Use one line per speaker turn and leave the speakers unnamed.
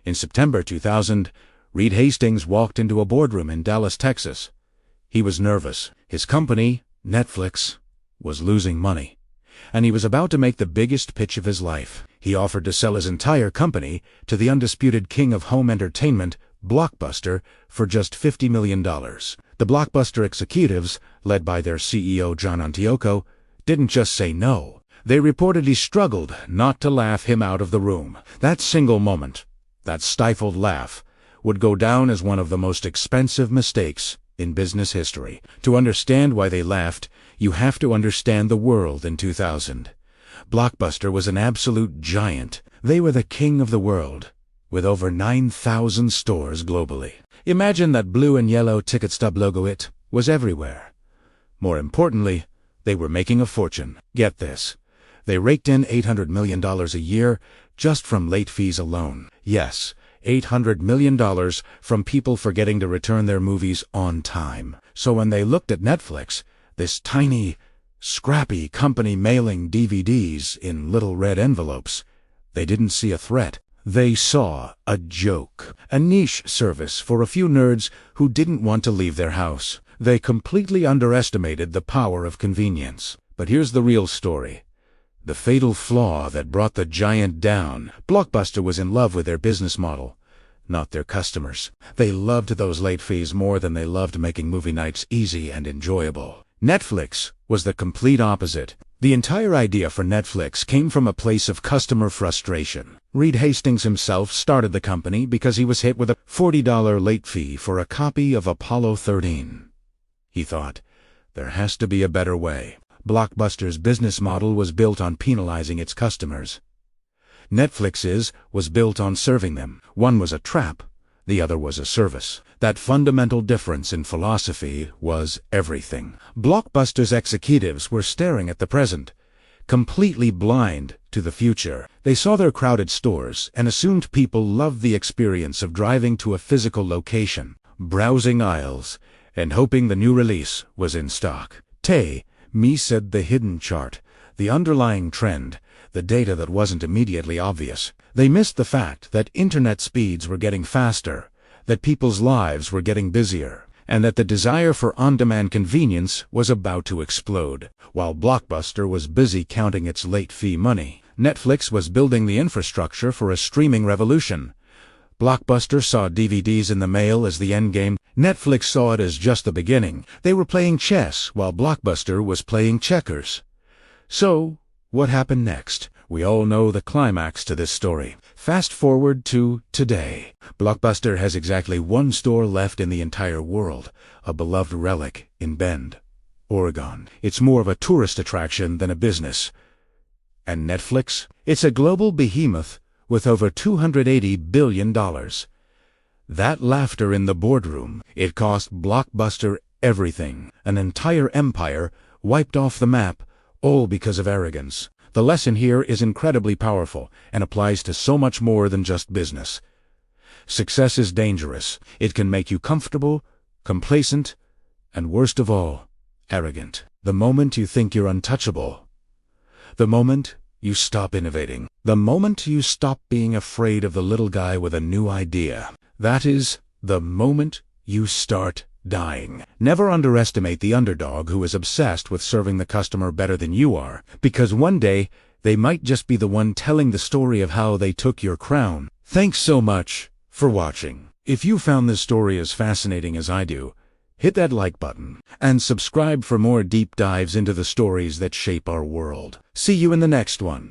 In September 2000, Reed Hastings walked into a boardroom in Dallas, Texas. He was nervous. His company, Netflix, was losing money, and he was about to make the biggest pitch of his life. He offered to sell his entire company to the undisputed king of home entertainment, Blockbuster, for just $50 million. The Blockbuster executives, led by their CEO John Antioco, didn't just say no. They reportedly struggled not to laugh him out of the room. That single moment, that stifled laugh, would go down as one of the most expensive mistakes in business history. To understand why they laughed, you have to understand the world in 2000. Blockbuster was an absolute giant. They were the king of the world, with over 9,000 stores globally. Imagine that blue and yellow ticket stub logo. It was everywhere. More importantly, they were making a fortune. Get this. They raked in $800 million a year just from late fees alone. Yes, $800 million from people forgetting to return their movies on time. So when they looked at Netflix, this tiny, scrappy company mailing DVDs in little red envelopes, they didn't see a threat. They saw a joke, a niche service for a few nerds who didn't want to leave their house. They completely underestimated the power of convenience. But here's the real story. The fatal flaw that brought the giant down. Blockbuster was in love with their business model, not their customers. They loved those late fees more than they loved making movie nights easy and enjoyable. Netflix was the complete opposite. The entire idea for Netflix came from a place of customer frustration. Reed Hastings himself started the company because he was hit with a $40 late fee for a copy of Apollo 13. He thought, there has to be a better way. Blockbuster's business model was built on penalizing its customers. Netflix's was built on serving them. One was a trap, the other was a service. That fundamental difference in philosophy was everything. Blockbuster's executives were staring at the present, completely blind to the future. They saw their crowded stores and assumed people loved the experience of driving to a physical location, browsing aisles, and hoping the new release was in stock. Me said the hidden chart, the underlying trend, the data that wasn't immediately obvious. They missed the fact that internet speeds were getting faster, that people's lives were getting busier, and that the desire for on-demand convenience was about to explode. While Blockbuster was busy counting its late fee money, Netflix was building the infrastructure for a streaming revolution. Blockbuster saw DVDs in the mail as the endgame. Netflix saw it as just the beginning. They were playing chess while Blockbuster was playing checkers. So, what happened next? We all know the climax to this story. Fast forward to today. Blockbuster has exactly one store left in the entire world, a beloved relic in Bend, Oregon. It's more of a tourist attraction than a business. And Netflix? It's a global behemoth with over $280 billion. That laughter in the boardroom, it cost Blockbuster everything. An entire empire wiped off the map, all because of arrogance. The lesson here is incredibly powerful and applies to so much more than just business. Success is dangerous. It can make you comfortable, complacent, and worst of all, arrogant. The moment you think you're untouchable, the moment you stop innovating, the moment you stop being afraid of the little guy with a new idea, that is the moment you start dying. Never underestimate the underdog who is obsessed with serving the customer better than you are, because one day they might just be the one telling the story of how they took your crown. Thanks so much for watching. If you found this story as fascinating as I do, hit that like button and subscribe for more deep dives into the stories that shape our world. See you in the next one.